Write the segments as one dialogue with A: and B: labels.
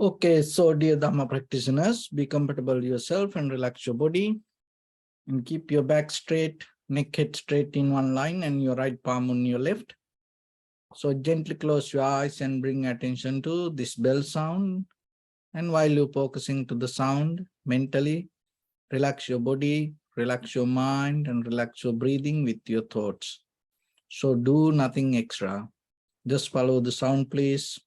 A: Okay, so dear Dharma practitioners, be comfortable yourself and relax your body and keep your back straight, neck head straight in one line and your right palm on your left. So gently close your eyes and bring attention to this bell sound. And while you're focusing to the sound mentally, relax your body, relax your mind and relax your breathing with your thoughts. So do nothing extra. Just follow the sound, please.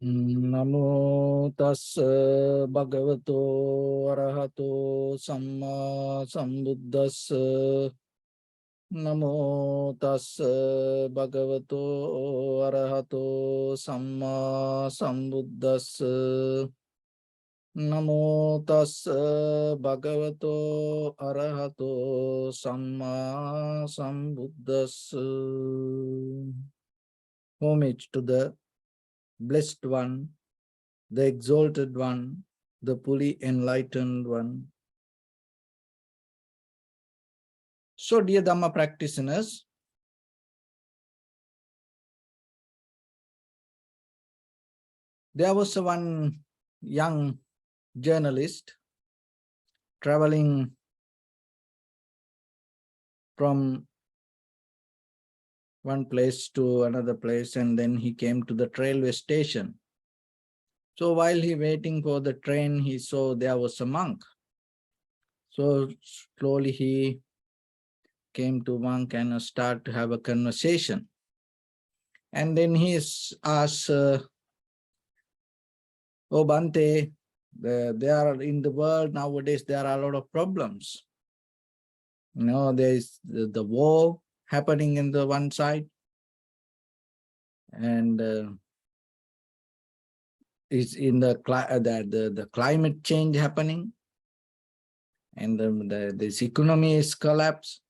A: Namo tassa bhagavato arahato samma sambuddhassa. Namo tassa bhagavato arahato samma sambuddhassa. Namo tassa bhagavato arahato samma sambuddhassa. Homage to the Blessed One, the Exalted One, the fully enlightened One. So, dear Dhamma practitioners, there was one young journalist traveling from one place to another place, and then he came to the railway station. So while he waiting for the train, he saw there was a monk. So slowly he came to monk and start to have a conversation. And then he asked, "Oh Bhante, there are in the world nowadays, there are a lot of problems. You know, there is the war happening in the one side, and is in the climate change happening, and this economy is collapsed.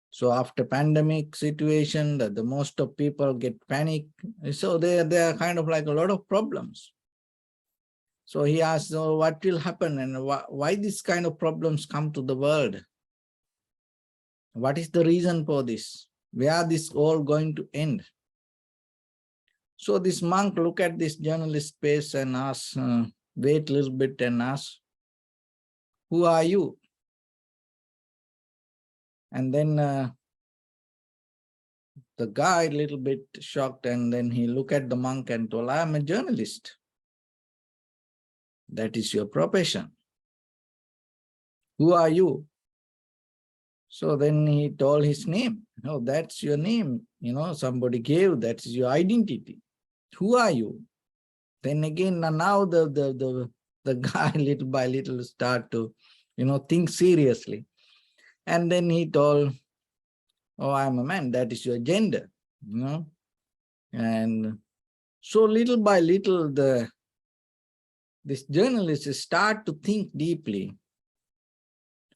A: So after pandemic situation, that the most of people get panic. So there are kind of like a lot of problems. So he asked, oh, what will happen and why this kind of problems come to the world? What is the reason for this? Where are this all going to end?" So this monk look at this journalist face and ask, wait a little bit and ask, "Who are you?" And then the guy a little bit shocked, and then he looked at the monk and told, "I am a journalist. That is your profession. Who are you?" So then he told his name. "Oh, that's your name. You know, somebody gave, that's your identity. Who are you?" Then again, now the guy little by little start to, think seriously. And then he told, "Oh, I'm a man. That is your gender." And so little by little, this journalist start to think deeply,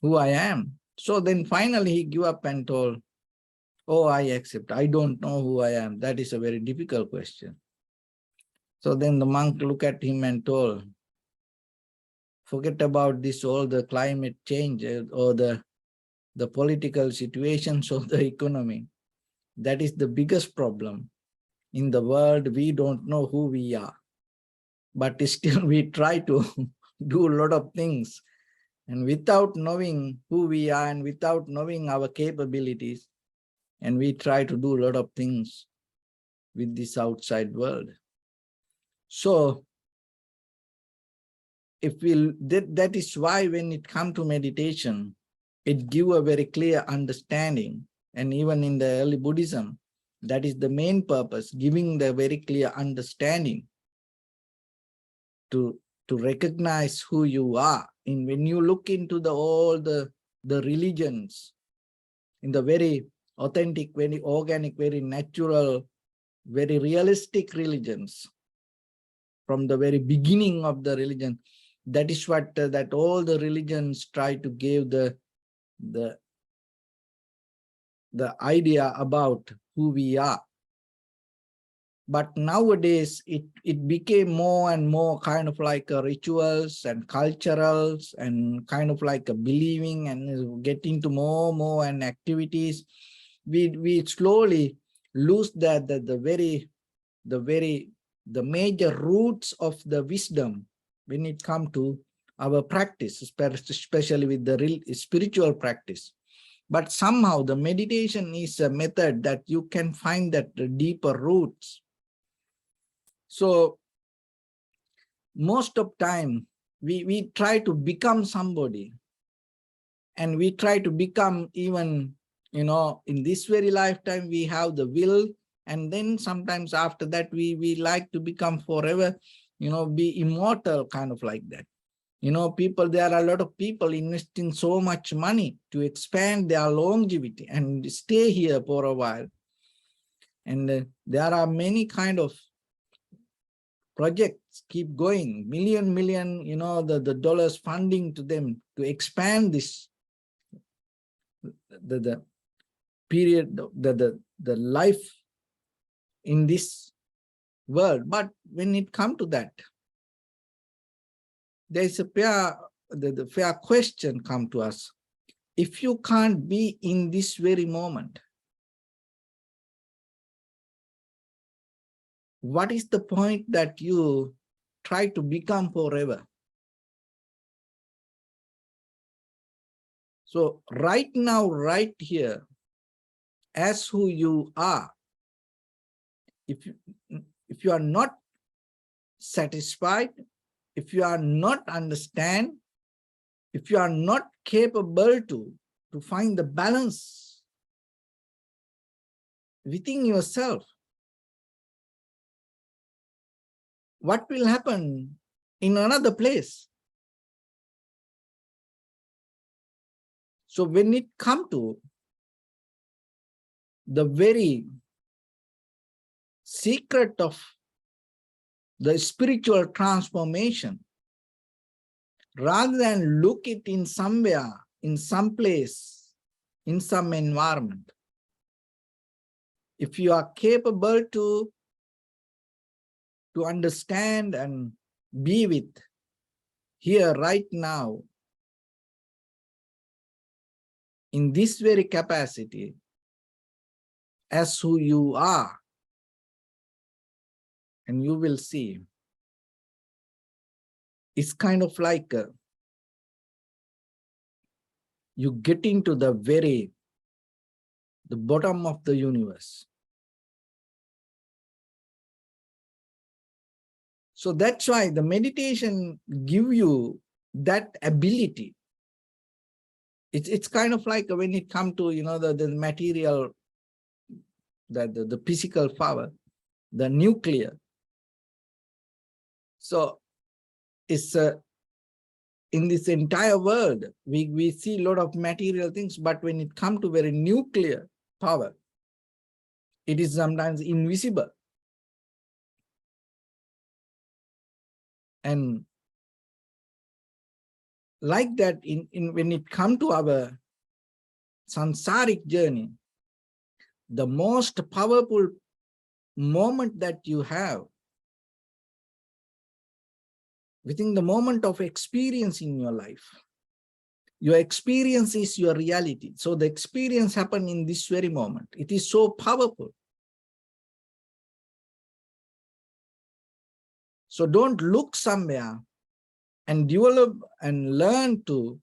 A: who I am. So then finally he give up and told, "Oh, I accept. I don't know who I am. That is a very difficult question." So then the monk looked at him and told, "Forget about this, all the climate change or the political situations or the economy. That is the biggest problem. In the world, we don't know who we are. But still we try to do a lot of things. And without knowing who we are and without knowing our capabilities, and we try to do a lot of things with this outside world. So if that is why when it comes to meditation, it gives a very clear understanding. And even in the early Buddhism, that is the main purpose, giving the very clear understanding to recognize who you are. And when you look into all the religions, in the very authentic, very organic, very natural, very realistic religions, from the very beginning of the religion, that is what that all the religions try to give the idea about who we are. But nowadays it became more and more kind of like rituals and culturals and kind of like a believing and getting to more and activities. We slowly lose the major roots of the wisdom when it comes to our practice, especially with the real spiritual practice. But somehow the meditation is a method that you can find that the deeper roots. So most of time we try to become somebody, and we try to become even, in this very lifetime we have the will, and then sometimes after that we like to become forever, be immortal, kind of like that. There are a lot of people investing so much money to expand their longevity and stay here for a while. And there are many kind of projects keep going, million, the dollars funding to them to expand this, the period, the life in this world. But when it comes to that, there is a the fair question come to us. If you can't be in this very moment, what is the point that you try to become forever? So right now, right here, as who you are, if you are not satisfied, if you are not understand, if you are not capable to find the balance within yourself, what will happen in another place? So when it comes to the very secret of the spiritual transformation, rather than look it in somewhere, in some place, in some environment, if you are capable to understand and be with here right now, in this very capacity, as who you are, and you will see, it's kind of like you get into the bottom of the universe. So that's why the meditation give you that ability. It's kind of like when it comes to, the material, the physical power, the nuclear. So it's in this entire world, we see a lot of material things, but when it comes to very nuclear power, it is sometimes invisible. And like that, when it comes to our samsaric journey, the most powerful moment that you have within the moment of experience in your life, your experience is your reality. So the experience happened in this very moment. It is so powerful. So don't look somewhere, and develop and learn to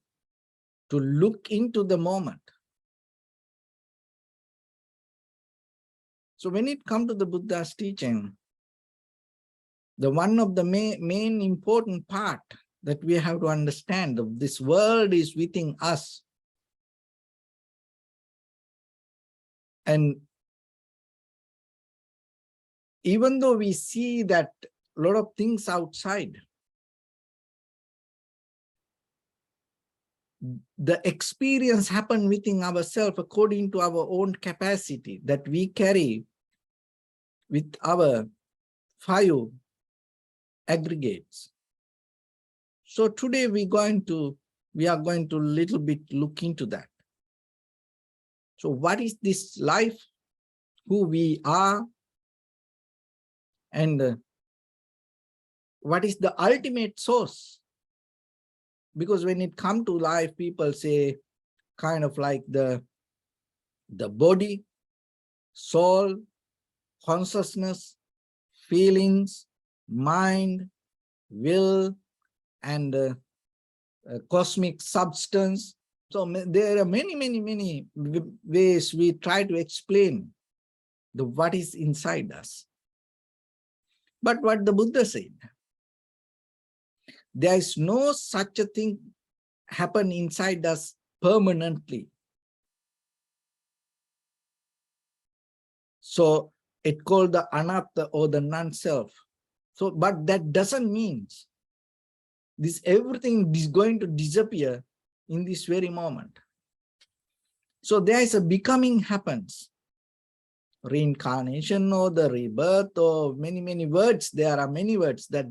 A: look into the moment. So when it comes to the Buddha's teaching, the one of the main important part that we have to understand, this world is within us. And even though we see that a lot of things outside, the experience happen within ourselves according to our own capacity that we carry with our 5 aggregates. So today we are going to little bit look into that. So what is this life, who we are, and what is the ultimate source? Because when it comes to life, people say kind of like the body, soul, consciousness, feelings, mind, will, and cosmic substance. So there are many ways we try to explain what is inside us. But what the Buddha said, there is no such a thing happen inside us permanently. So it called the anatta, or the non-self. So, but that doesn't mean this everything is going to disappear in this very moment. So there is a becoming happens. Reincarnation or the rebirth, or many words. There are many words that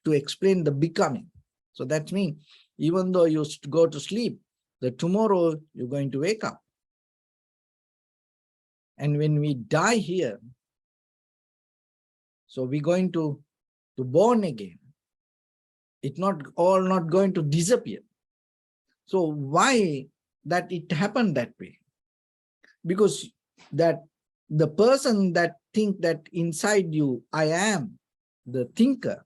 A: to explain the becoming. So that means even though you go to sleep, the tomorrow you're going to wake up. And when we die here, so we're going to born again. It's not going to disappear. So why that it happened that way? Because that the person that think that inside you, I am the thinker,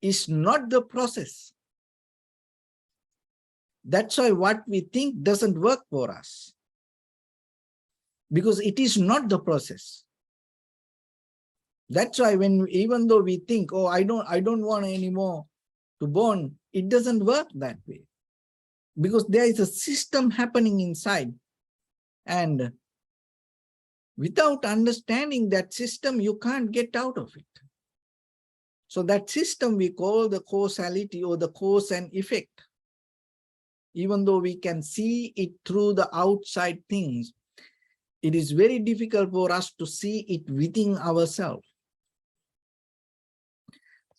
A: is not the process. That's why what we think doesn't work for us, because it is not the process. That's why even though we think, oh, I don't want anymore to born, it doesn't work that way, because there is a system happening inside, and without understanding that system, you can't get out of it. So that system we call the causality, or the cause and effect. Even though we can see it through the outside things, it is very difficult for us to see it within ourselves.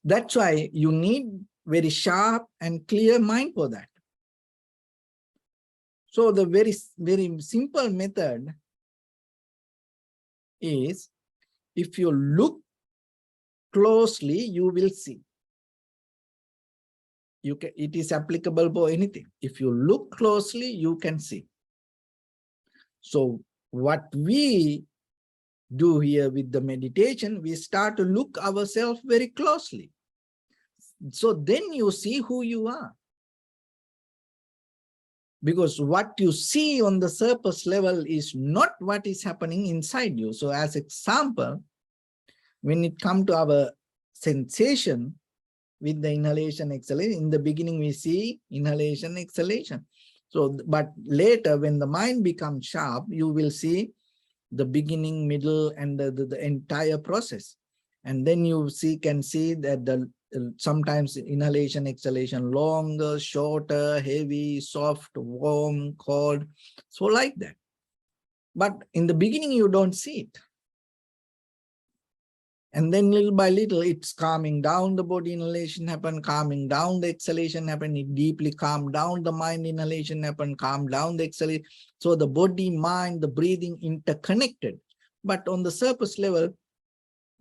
A: That's why you need very sharp and clear mind for that. So the very simple method is, if you look closely, you will see. It is applicable for anything. If you look closely, you can see. So what we do here with the meditation, we start to look ourselves very closely. So then you see who you are. Because what you see on the surface level is not what is happening inside you. So as example, when it comes to our sensation with the inhalation, exhalation, in the beginning we see inhalation, exhalation. So, but later when the mind becomes sharp, you will see the beginning, middle, and the entire process. And then you can see that sometimes inhalation, exhalation, longer, shorter, heavy, soft, warm, cold. So like that. But in the beginning, you don't see it. And then little by little, it's calming down the body, inhalation happen, calming down the exhalation happen, it deeply calm down the mind, inhalation happen, calm down the exhalation. So the body, mind, the breathing interconnected. But on the surface level,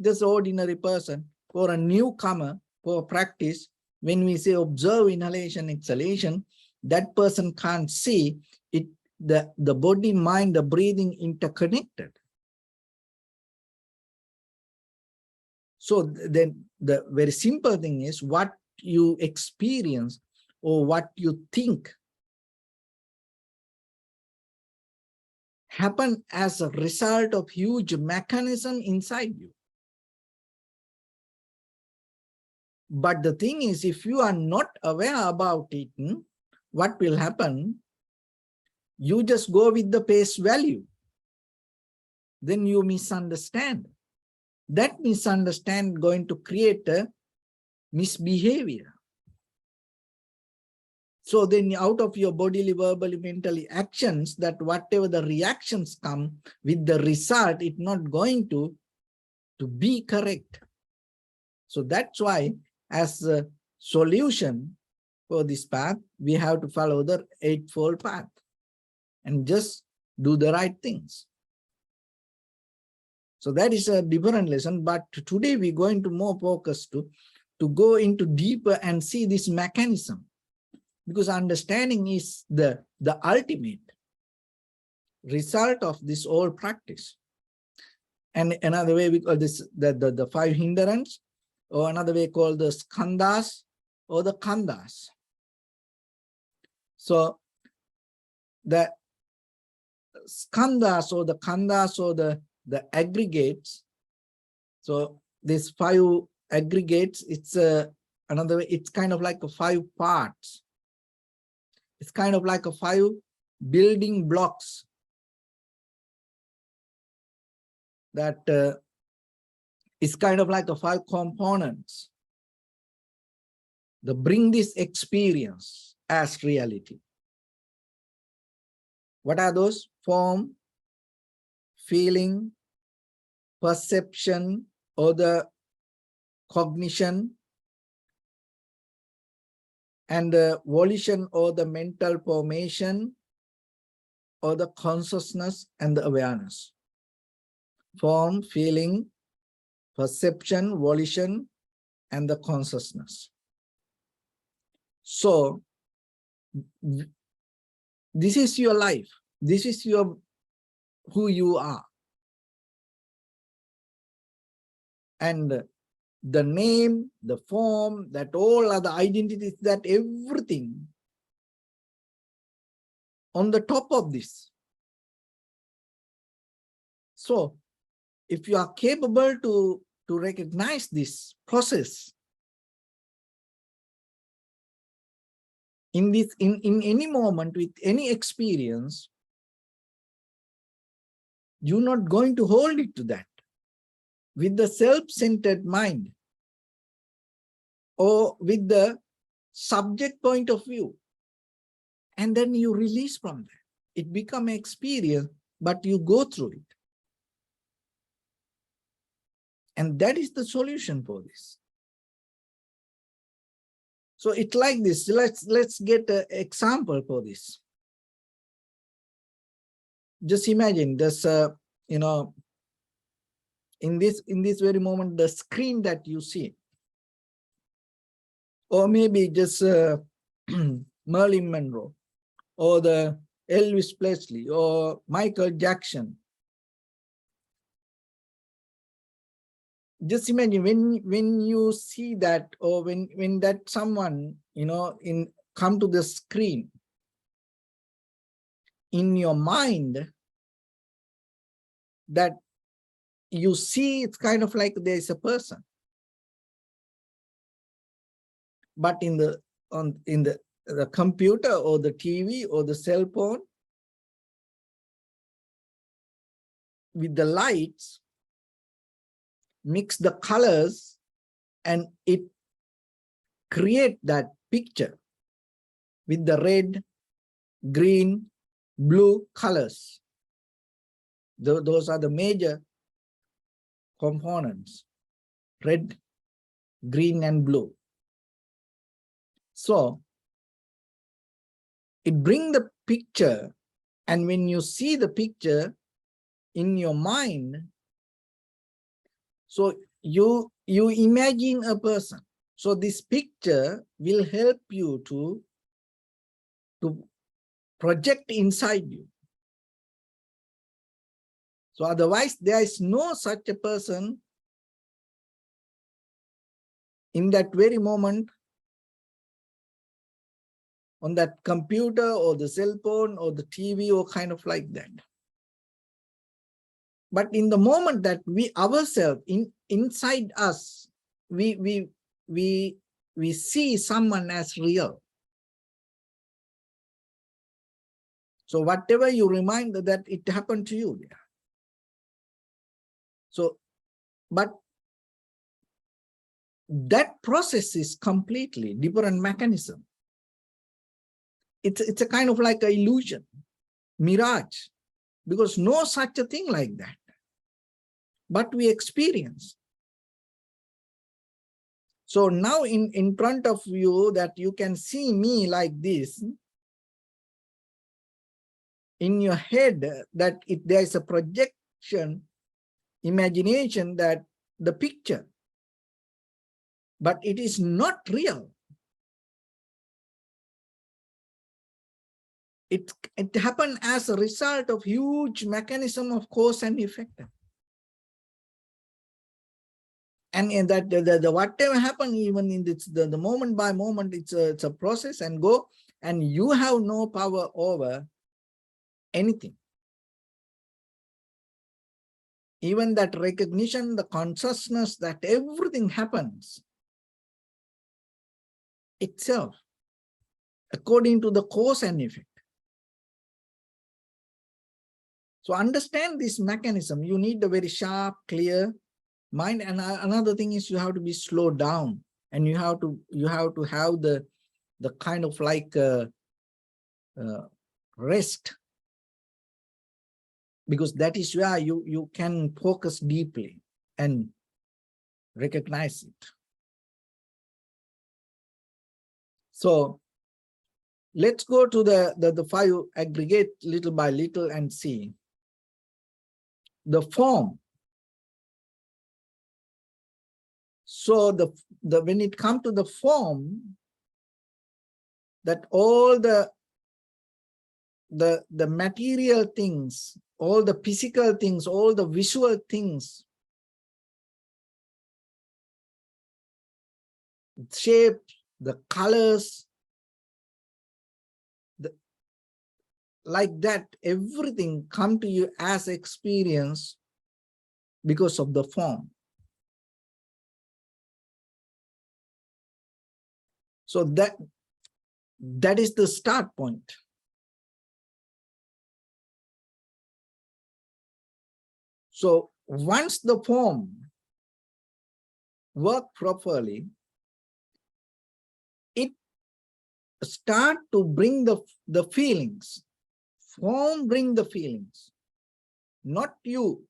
A: this ordinary person, for a newcomer, for practice, when we say observe inhalation, exhalation, that person can't see it, the body, mind, the breathing interconnected. So then the very simple thing is, what you experience or what you think happen as a result of huge mechanism inside you. But the thing is, if you are not aware about it, what will happen? You just go with the face value. Then you misunderstand. That misunderstand going to create a misbehavior. So then out of your bodily, verbally, mentally actions, that whatever the reactions come with the result, it's not going to be correct. So that's why as a solution for this path, we have to follow the Eightfold Path and just do the right things. So that is a different lesson, but today we're going to more focus to go into deeper and see this mechanism, because understanding is the ultimate result of this whole practice. And another way we call this the five hindrance, or another way called the skandhas or the khandhas. So the skandhas or the khandhas or the aggregates. So these five aggregates, it's another way, it's kind of like a 5 parts. It's kind of like a 5 building blocks that is kind of like a 5 components that bring this experience as reality. What are those? Form, feeling, perception, or the cognition, and the volition or the mental formation, or the consciousness and the awareness. Form, feeling, perception, volition, and the consciousness. So this is your life. This is your who you are. And the name, the form, that all other identities, that everything on the top of this. So if you are capable to recognize this process in any moment with any experience, you're not going to hold it to that with the self-centered mind or with the subject point of view. And then you release from that. It becomes an experience, but you go through it. And that is the solution for this. So it's like this. Let's get an example for this. Just imagine this, you know, in this very moment, the screen that you see, or maybe just Marilyn Monroe, or the Elvis Presley, or Michael Jackson. Just imagine when you see that, or when that someone, you know, come to the screen, in your mind, that you see, it's kind of like there is a person. But in the computer or the TV or the cell phone, with the lights, mix the colors, and it create that picture with the red, green, blue colors. Those are the major components: red, green, and blue. So it brings the picture, and when you see the picture in your mind, so you imagine a person. So this picture will help you to project inside you. So otherwise, there is no such a person in that very moment on that computer or the cell phone or the TV or kind of like that. But in the moment that we ourselves, inside us, we see someone as real. So whatever you remind that it happened to you. So, but that process is completely different mechanism. It's a kind of like an illusion, mirage, because no such a thing like that. But we experience. So now in front of you that you can see me like this, in your head that there is a projection, imagination that the picture, but it is not real. It happened as a result of huge mechanism of cause and effect. And in that the whatever happened, even in this, the moment by moment, it's a process and go, and you have no power over anything. Even that recognition, the consciousness that everything happens itself according to the cause and effect. So understand this mechanism. You need a very sharp, clear mind. And another thing is you have to be slowed down, and you have to have the kind of like rest, because that is where you can focus deeply and recognize it. So let's go to the five aggregate little by little and see the form. So when it comes to the form, that all the material things, all the physical things, all the visual things, shape, the colors, like that, everything come to you as experience because of the form. So that is the start point. So once the form work properly, it start to bring the feelings. Form bring the feelings, not you.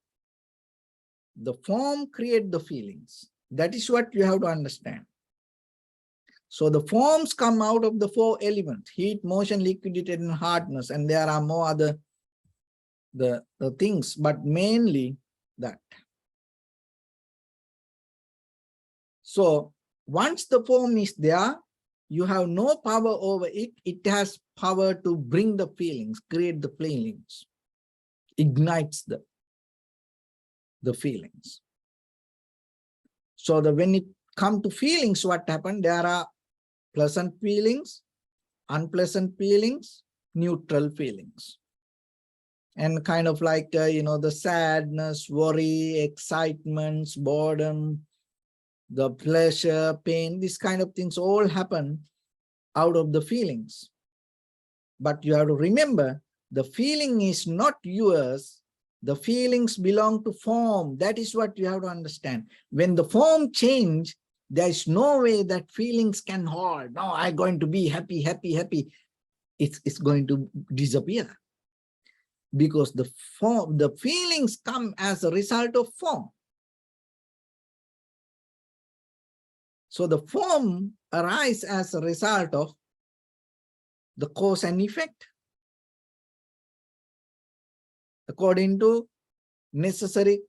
A: The form create the feelings. That is what you have to understand. So the forms come out of the four elements: heat, motion, liquidity, and hardness. And there are more other the things, but mainly that. So once the form is there, you have no power over it. It has power to bring the feelings, create the feelings, ignites the feelings. So when it comes to feelings, what happened? There are pleasant feelings, unpleasant feelings, neutral feelings. And kind of like, the sadness, worry, excitement, boredom, the pleasure, pain, these kind of things all happen out of the feelings. But you have to remember, the feeling is not yours. The feelings belong to form. That is what you have to understand. When the form change, there is no way that feelings can hold. No, I'm going to be happy, happy, happy. It's going to disappear. Because the feelings come as a result of form. So the form arises as a result of the cause and effect, according to necessary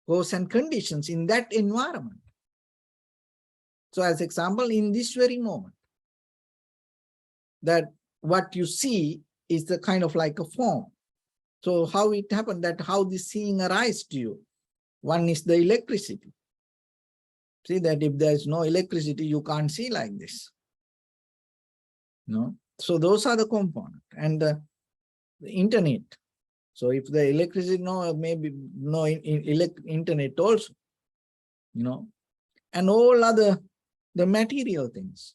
A: cause and conditions in that environment. So as example, in this very moment, that what you see is the kind of like a form. So how it happened, that how this seeing arises to you? One is the electricity. See that if there is no electricity, you can't see like this. No. So those are the components. And the internet. So if the electricity, no, maybe no internet also, and all other the material things.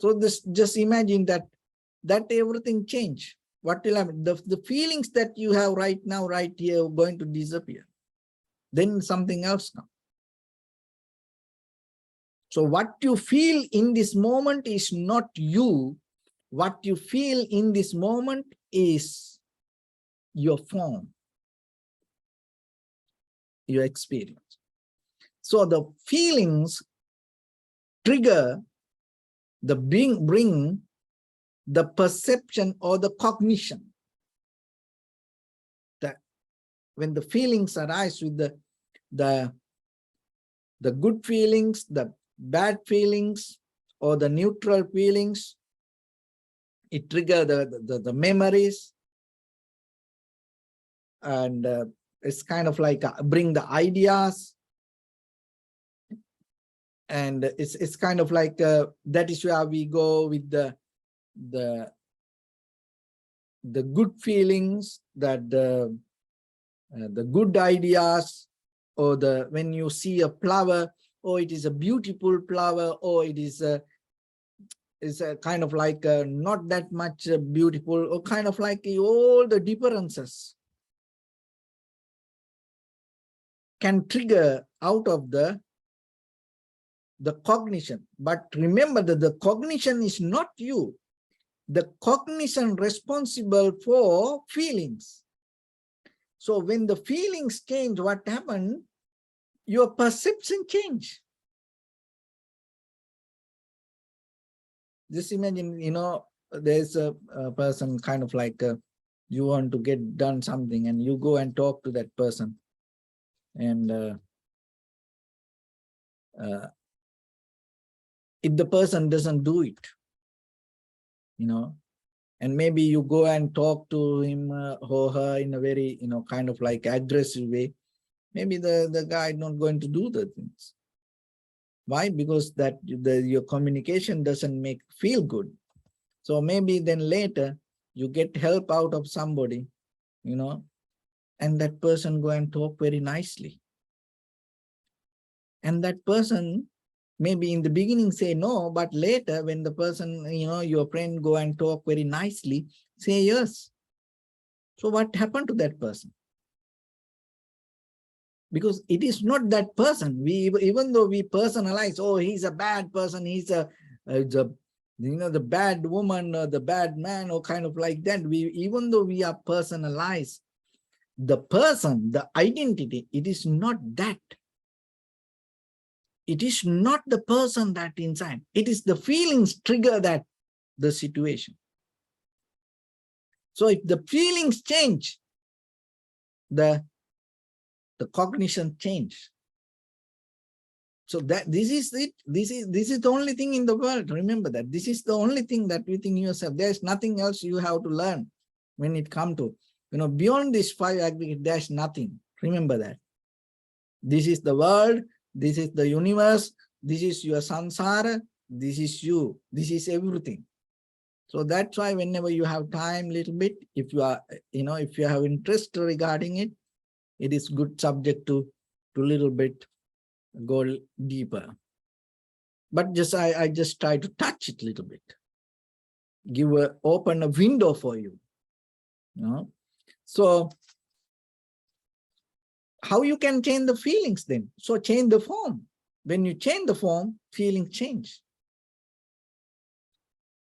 A: So this, just imagine that everything change. What will happen? The feelings that you have right now, right here, are going to disappear. Then something else comes. So what you feel in this moment is not you. what you feel in this moment is your form, your experience. So the feelings trigger bring the perception or the cognition. That when the feelings arise with the good feelings, the bad feelings, or the neutral feelings, it triggers the memories, and it's kind of like bring the ideas, and it's kind of like that is where we go with the good feelings, that the good ideas, or when you see a flower, oh, it is a beautiful flower, or it is a kind of like not that much beautiful, or kind of like all the differences can trigger out of the cognition. But remember that the cognition is not you. The cognition responsible for feelings. So when the feelings change, what happened? Your perception change. Just imagine, there's a person kind of like you want to get done something, and you go and talk to that person, and if the person doesn't do it, and maybe you go and talk to him or her in a very, kind of like aggressive way, maybe the guy not going to do the things. Why? Because that your communication doesn't feel good. So maybe then later you get help out of somebody, and that person go and talk very nicely. And that person maybe in the beginning say no, but later when the person, your friend go and talk very nicely, say yes. So what happened to that person? Because it is not that person. Even though we personalize, oh, he's a bad person, he's the bad woman or the bad man, or kind of like that. Even though we are personalized, the person, the identity, it is not that. It is not the person that inside. It is the feelings trigger the situation. So if the feelings change, the cognition change. So this is it. This is the only thing in the world. Remember that. This is the only thing that within yourself. There's nothing else you have to learn when it comes to, beyond these 5 aggregates, there's nothing. Remember that. This is the world. This is the universe. This is your samsara. This is you. This is everything. So that's why whenever you have time, little bit, if you are, if you have interest regarding it, it is good subject to little bit go deeper. But I just try to touch it a little bit, open a window for you. So how you can change the feelings then? So change the form. When you change the form, feelings change.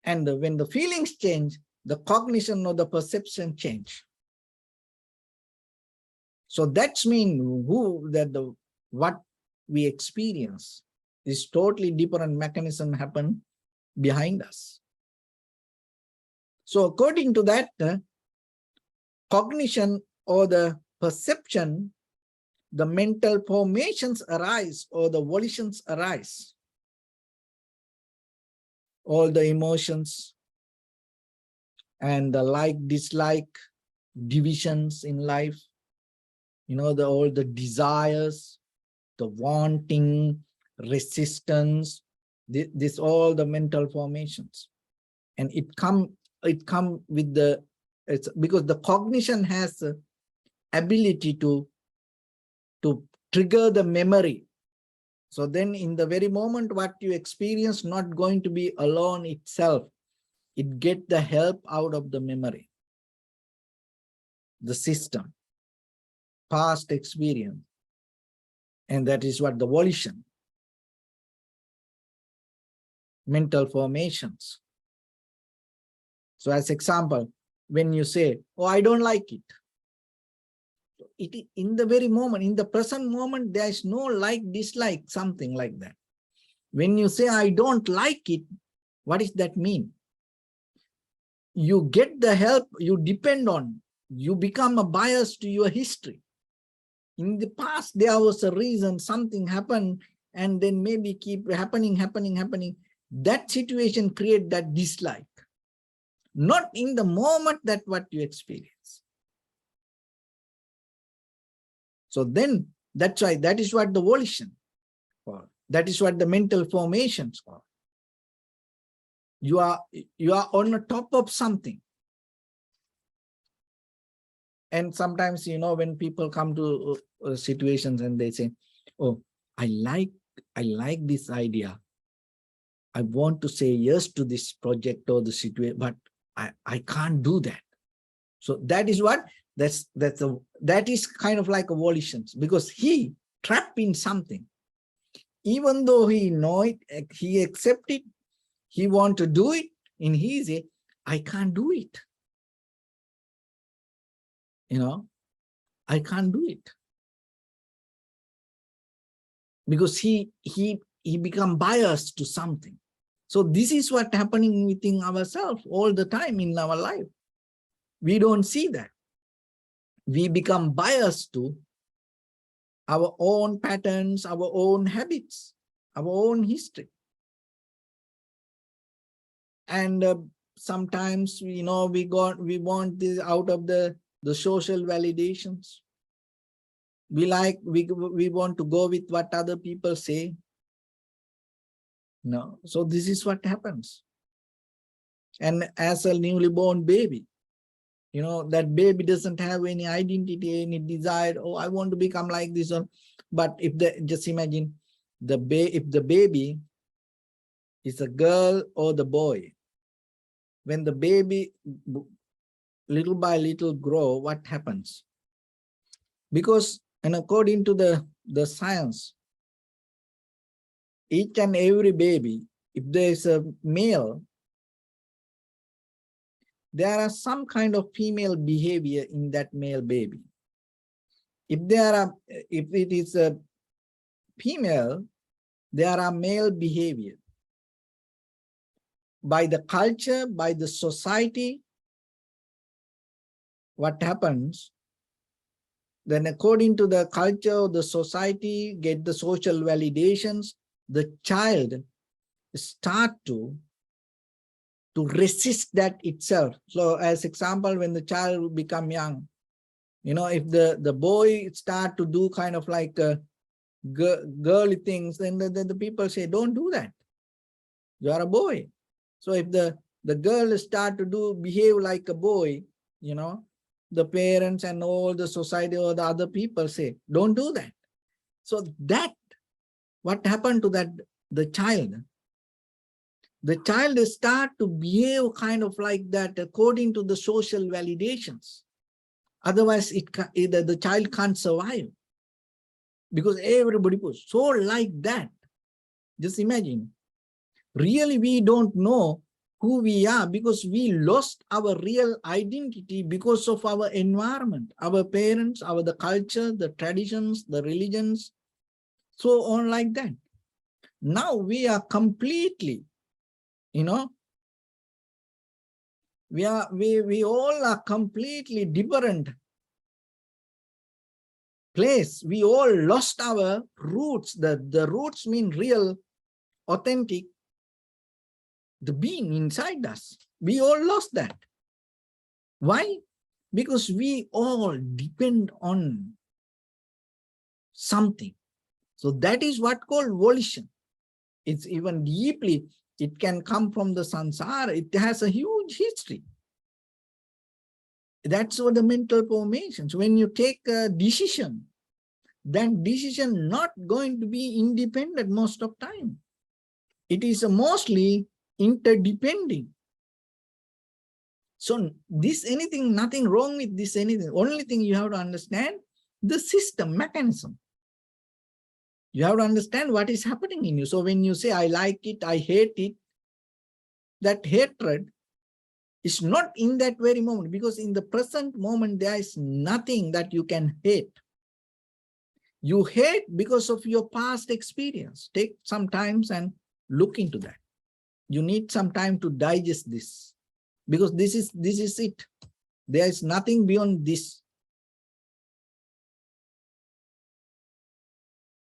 A: And when the feelings change, the cognition or the perception change. So that's mean what we experience is totally different mechanism happen behind us. So according to that, cognition or the perception, the mental formations arise or the volitions arise. All the emotions and the like, dislike, divisions in life, all the desires, the wanting, resistance, this all the mental formations. And it come with it's because the cognition has the ability to trigger the memory. So then in the very moment what you experience not going to be alone itself. It get the help out of the memory, the system, past experience. And that is what the volition, mental formations. So as example, when you say, oh, I don't like it, in the very moment, in the present moment, there is no like, dislike, something like that. When you say, I don't like it, what does that mean? You get the help you depend on. You become a bias to your history. In the past, there was a reason something happened, and then maybe keep happening. That situation create that dislike. Not in the moment that what you experience. So then, that's why, that is what the volition for. That is what the mental formations for. You are on the top of something. And sometimes, you know, when people come to situations and they say, oh, I like this idea. I want to say yes to this project or the situation, but I can't do that. So that is what, that is kind of like a volition, because he trapped in something. Even though he know it, he accept it, he want to do it, and he say, I can't do it. You know, I can't do it. Because he become biased to something. So this is what happening within ourselves all the time in our life. We don't see that. We become biased to our own patterns, our own habits, our own history. And sometimes, you know, we want this out of the social validations. We want to go with what other people say. No, so this is what happens. And as a newly born baby, you know, that baby doesn't have any identity, any desire, oh, I want to become like this one. But if just imagine if the baby is a girl or the boy, when the baby little by little grow, what happens? Because, and according to the science, each and every baby, if there is a male, there are some kind of female behavior in that male baby. If it is a female, there are male behavior. By the culture, by the society, what happens? Then according to the culture, the society, get the social validations, the child start to resist that itself. So as example, when the child become young, you know, if the boy start to do kind of like girly things, then the people say, don't do that. You are a boy. So if the girl start to behave like a boy, you know, the parents and all the society or the other people say, don't do that. So that, what happened to that, the child? The child start to behave kind of like that according to the social validations. Otherwise, the child can't survive. Because everybody puts. So like that, just imagine, really we don't know who we are because we lost our real identity because of our environment, our parents, the culture, the traditions, the religions, so on like that. Now we are completely, you know, we all are completely different place. We all lost our roots. The roots mean real, authentic, the being inside us. We all lost that. Why? Because we all depend on something. So that is what called volition. It's even deeply, it can come from the samsara. It has a huge history. That's what the mental formations. When you take a decision, that decision not going to be independent most of time. It is mostly interdepending. So this anything, nothing wrong with this anything. Only thing you have to understand, the system, mechanism. You have to understand what is happening in you. So when you say, I like it, I hate it, that hatred It's not in that very moment, because in the present moment, there is nothing that you can hate. You hate because of your past experience. Take some time and look into that. You need some time to digest this, because this is it. There is nothing beyond this.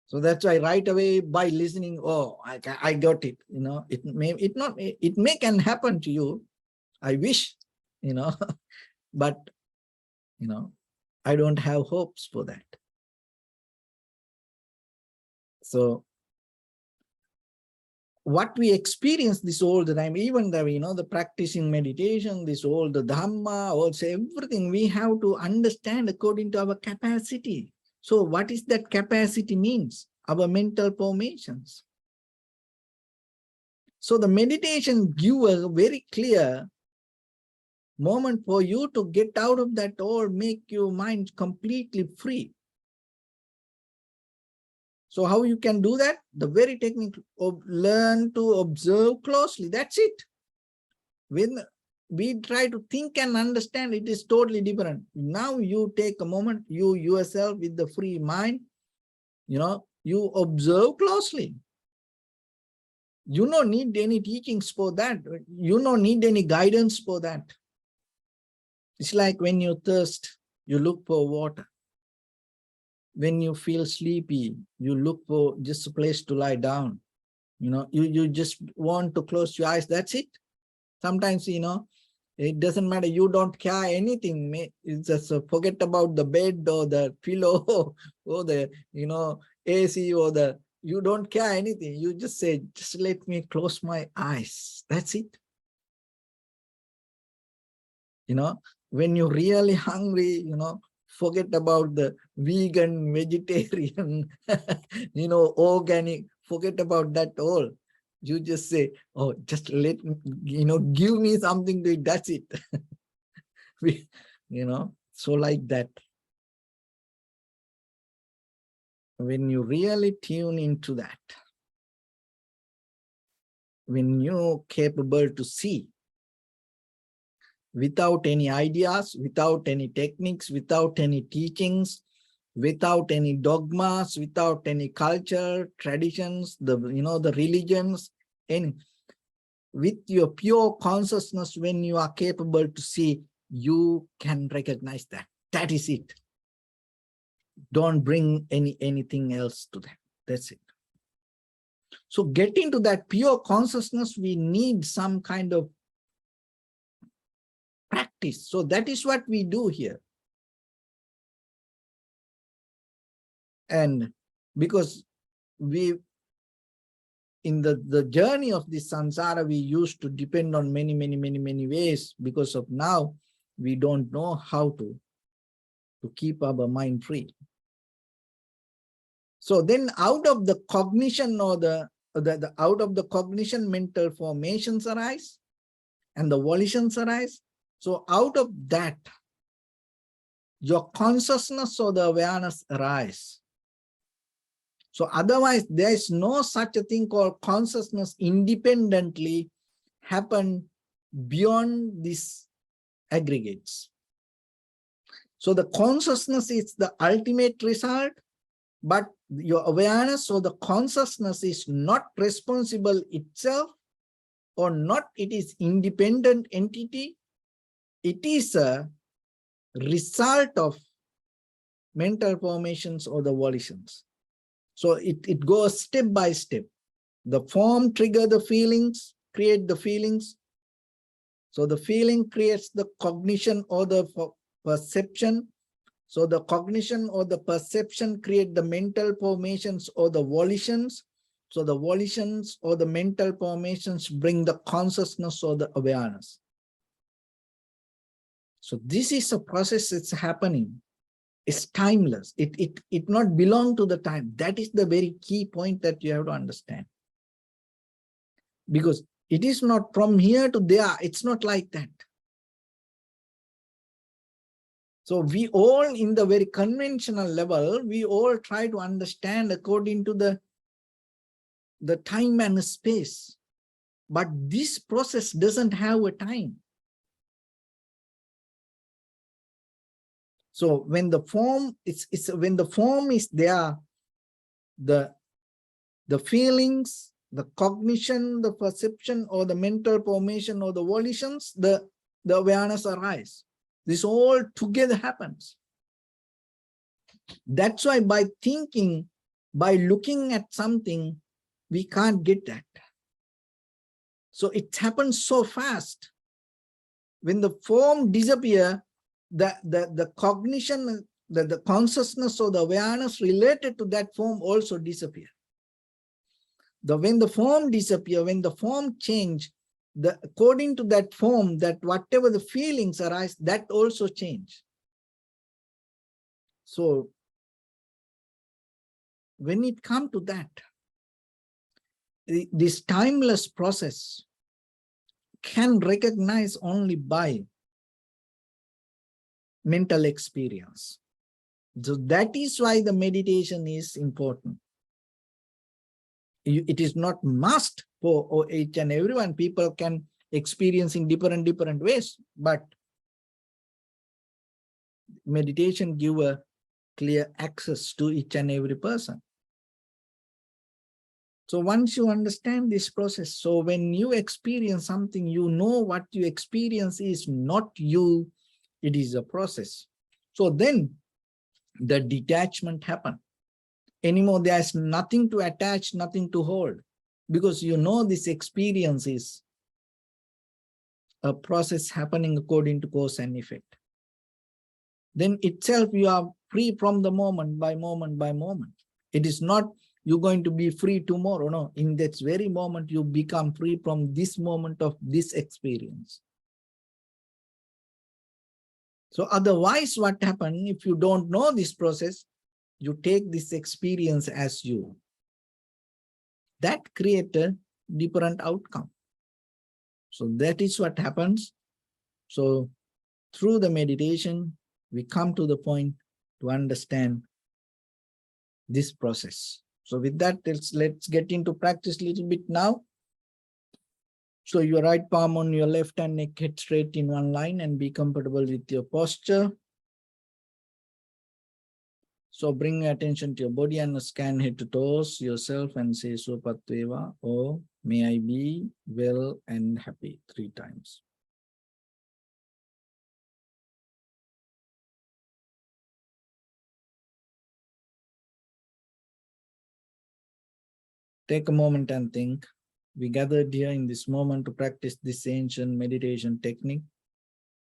A: So that's why right away by listening, oh, I got it. You know, it may can happen to you. I wish, you know, but you know, I don't have hopes for that. So what we experience this all the time, even the, you know, the practicing meditation, this all the Dharma, also everything we have to understand according to our capacity. So what is that capacity means? Our mental formations. So the meditation gives a very clear moment for you to get out of that or make your mind completely free. So how you can do that? The very technique of learn to observe closely. That's it. When we try to think and understand, it is totally different. Now you take a moment, you yourself with the free mind, you know, you observe closely. You don't need any teachings for that. You don't need any guidance for that. It's like when you thirst, you look for water. When you feel sleepy, you look for just a place to lie down. You know, you just want to close your eyes. That's it. Sometimes, you know, it doesn't matter. You don't care anything. It's just forget about the bed or the pillow or the, you know, AC or the, you don't care anything. You just say, just let me close my eyes. That's it. You know, when you're really hungry, you know, forget about the vegan, vegetarian, you know, organic, forget about that all. You just say, oh, just let me, you know, give me something to eat, that's it. You know, so like that. When you really tune into that, when you're capable to see, without any ideas, without any techniques, without any teachings, without any dogmas, without any culture, traditions, the, you know, the religions, and with your pure consciousness, when you are capable to see, you can recognize that. That is it. Don't bring anything else to that. That's it. So getting to that pure consciousness, we need some kind of practice. So that is what we do here. And because we, in the journey of this samsara, we used to depend on many ways. Because of now, we don't know how to keep our mind free. So then out of the cognition or out of the cognition, mental formations arise and the volitions arise. So out of that, your consciousness or the awareness arise. So otherwise, there is no such a thing called consciousness independently happen beyond these aggregates. So the consciousness is the ultimate result, but your awareness or the consciousness is not responsible itself, or not, it is independent entity. It is a result of mental formations or the volitions. So it goes step by step. The form trigger the feelings, create the feelings. So the feeling creates the cognition or the perception. So the cognition or the perception create the mental formations or the volitions. So the volitions or the mental formations bring the consciousness or the awareness. So this is a process that's happening. It's timeless. It not belong to the time. That is the very key point that you have to understand. Because it is not from here to there. It's not like that. So we all, in the very conventional level, we all try to understand according to the time and space. But this process doesn't have a time. So when the form when the form is there, the feelings, the cognition, the perception, or the mental formation, or the volitions, the awareness arise. This all together happens. That's why by thinking, by looking at something, we can't get that. So it happens so fast. When the form disappears, the cognition, the consciousness or the awareness related to that form also disappear. When the form disappear, when the form change, according to that form, that whatever the feelings arise, that also change. So when it comes to that, this timeless process can recognize only by mental experience. So that is why the meditation is important. It is not must for each and everyone. People can experience in different ways, but meditation give a clear access to each and every person. So once you understand this process, so when you experience something, you know what you experience is not you, it is a process. So then the detachment happens. Anymore, there's nothing to attach, nothing to hold, because you know this experience is a process happening according to cause and effect. Then itself you are free from the moment by moment by moment. It is not you're going to be free tomorrow. No, in that very moment you become free from this moment of this experience. So otherwise what happens if you don't know this process, you take this experience as you. That creates a different outcome. So that is what happens. So through the meditation, we come to the point to understand this process. So with that, let's get into practice a little bit now. So your right palm on your left hand, neck head straight in one line, and be comfortable with your posture. So bring your attention to your body and scan head to toes yourself and say Sopatveva, or may I be well and happy 3 times. Take a moment and think. We gathered here in this moment to practice this ancient meditation technique.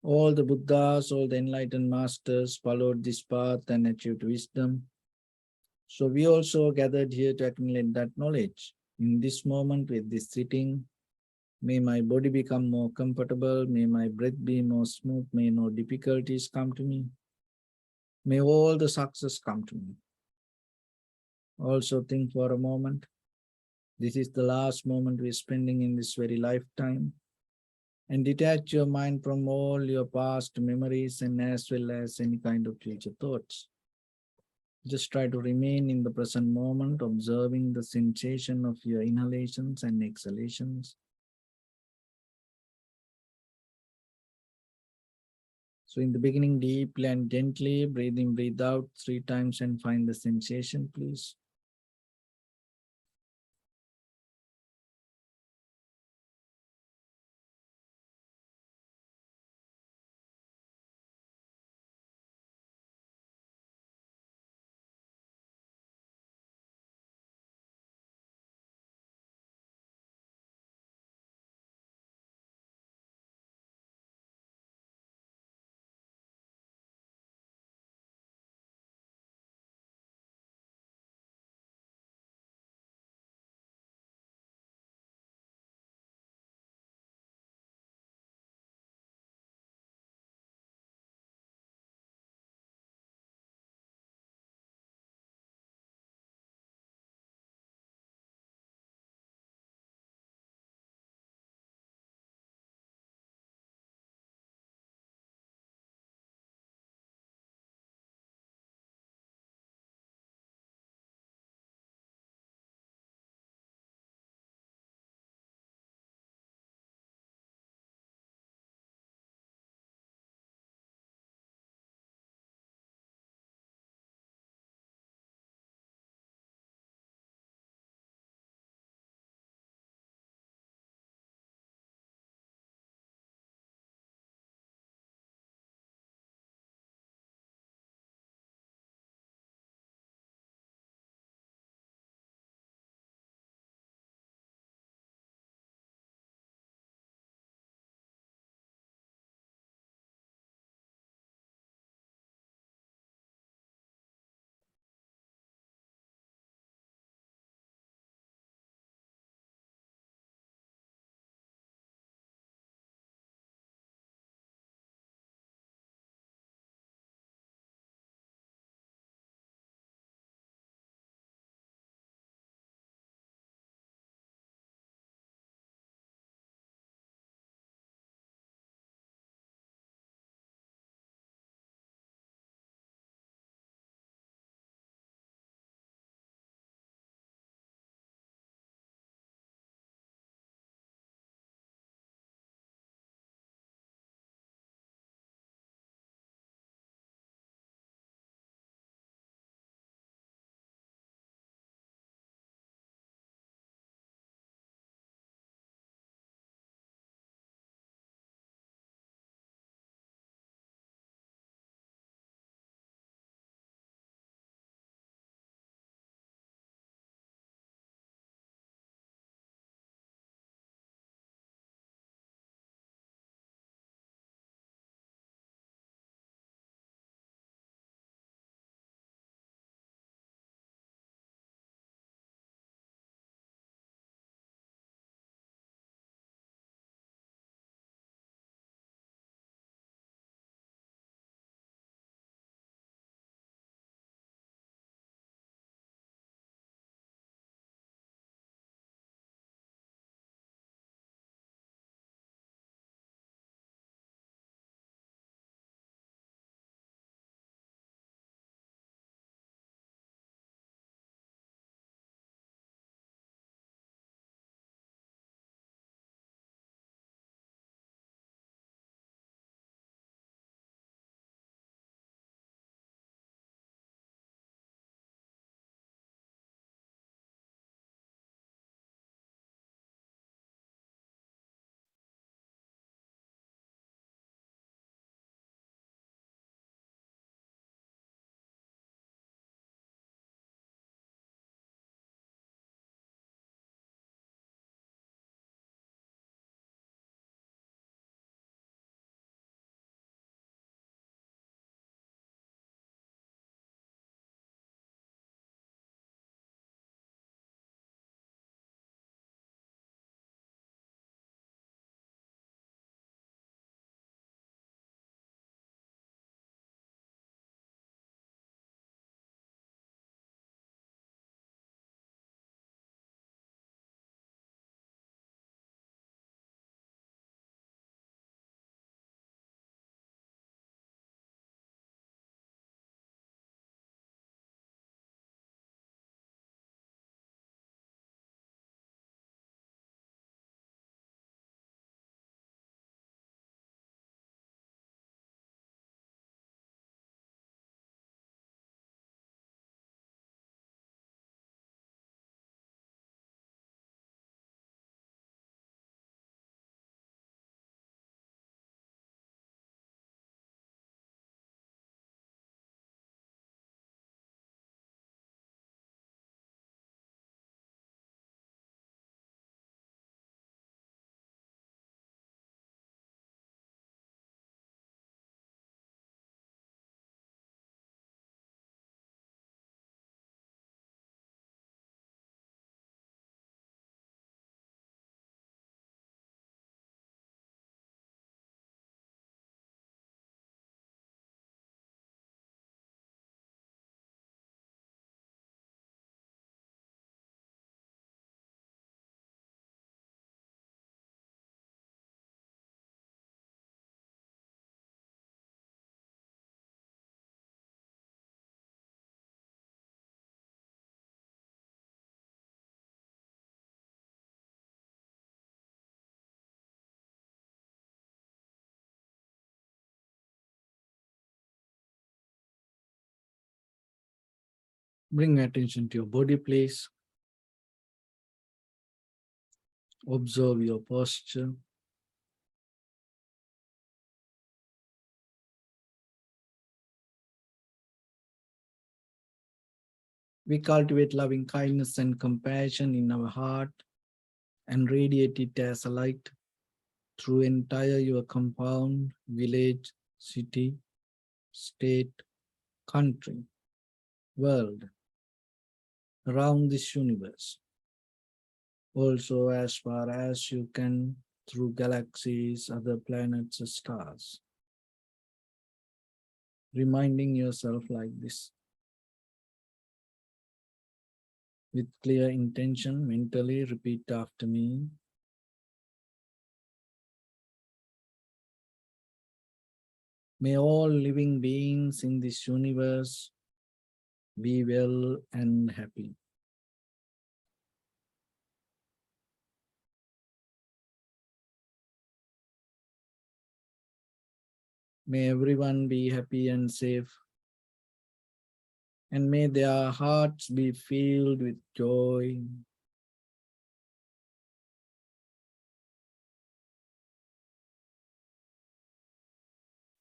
A: All the Buddhas, all the enlightened masters followed this path and achieved wisdom. So we also gathered here to accumulate that knowledge. In this moment with this sitting, may my body become more comfortable, may my breath be more smooth, may no difficulties come to me. May all the success come to me. Also think for a moment, this is the last moment we're spending in this very lifetime. And detach your mind from all your past memories and as well as any kind of future thoughts. Just try to remain in the present moment, observing the sensation of your inhalations and exhalations. So in the beginning, deeply and gently, breathe in, breathe out 3 times and find the sensation, please. Bring attention to your body, please. Observe your posture. We cultivate loving kindness and compassion in our heart and radiate it as a light through entire your compound, village, city, state, country, world, around this universe. Also as far as you can through galaxies, other planets, stars. Reminding yourself like this. With clear intention, mentally repeat after me. May all living beings in this universe be well and happy. May everyone be happy and safe. And may their hearts be filled with joy.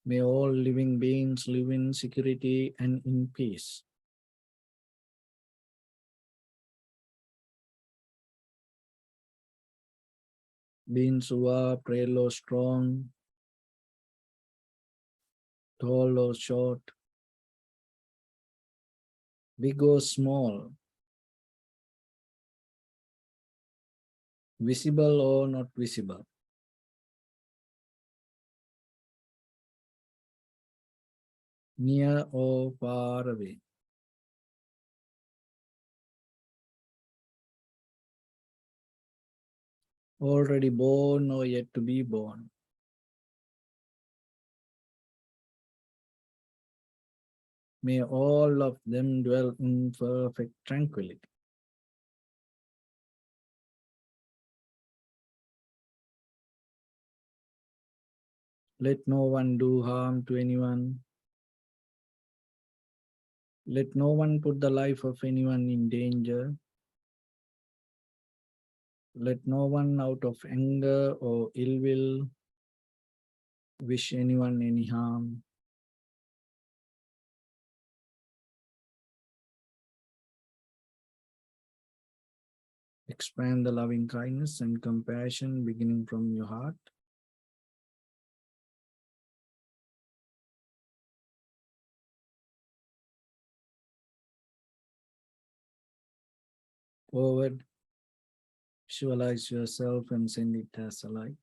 A: May all living beings live in security and in peace. Beings who are frail or strong, tall or short, big or small, visible or not visible. Near or far away. Already born or yet to be born. May all of them dwell in perfect tranquility. Let no one do harm to anyone. Let no one put the life of anyone in danger. Let no one out of anger or ill will wish anyone any harm. Expand the loving kindness and compassion beginning from your heart. Forward, visualize yourself and send it as a light.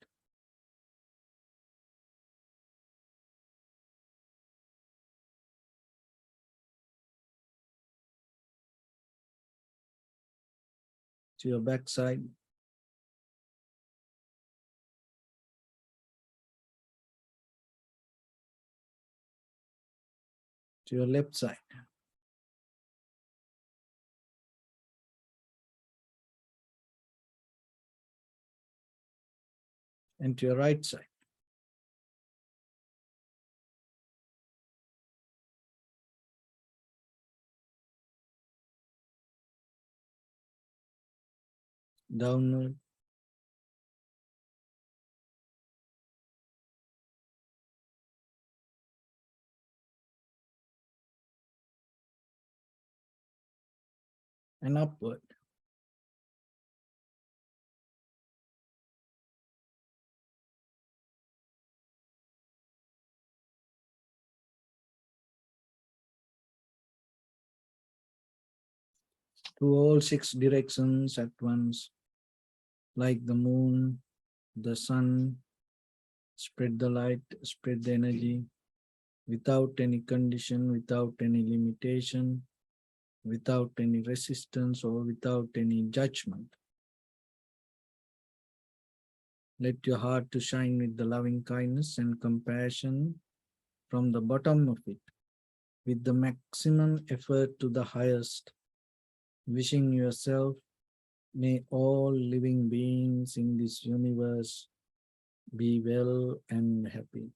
A: To your backside. To your left side. And to your right side. Downward. And upward. To all 6 directions at once, like the moon, the sun, spread the light, spread the energy, without any condition, without any limitation, without any resistance or without any judgment. Let your heart to shine with the loving kindness and compassion from the bottom of it, with the maximum effort to the highest, wishing yourself, may all living beings in this universe be well and happy.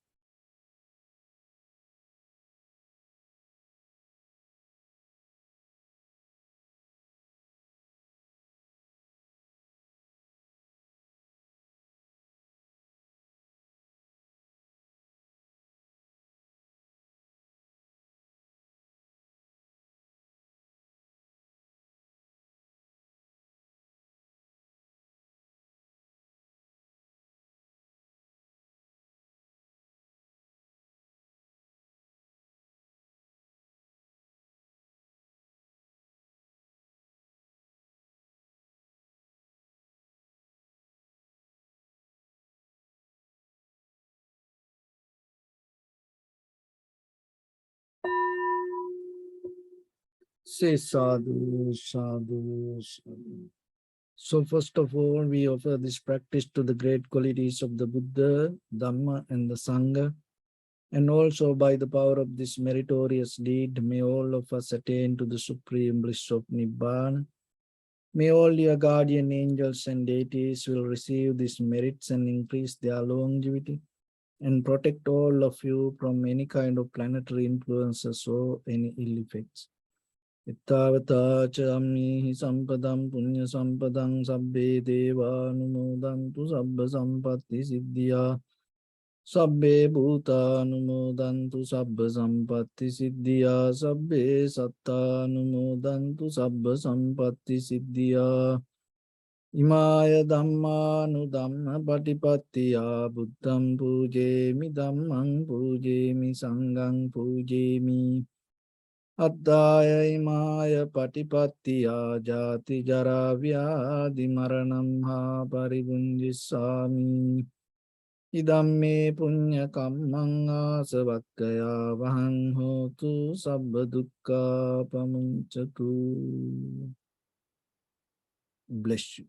A: Say sadhu, sadhu, sadhu. So first of all, we offer this practice to the great qualities of the Buddha, Dharma, and the Sangha. And also by the power of this meritorious deed, may all of us attain to the supreme bliss of Nibbana. May all your guardian angels and deities will receive these merits and increase their longevity and protect all of you from any kind of planetary influences or any ill effects. Ittavata chammihi sampadam punya sampadam sabbe deva anumodantu sabba sampatti siddhya sabbe bhuta anumodantu sabba sampatti siddhya sabbe satta anumodantu sabba sampatti siddhya Imaya dhammanu dhamma patipattiya buddham pujemi dhammam pujemi sangham pujemi Addaya imaya patipattiya jati jara vyadi maranam ha paribunjisami Idamme punya kammang asavakkaya vahang hotu sabba dukkha pamuncatu. Bless you.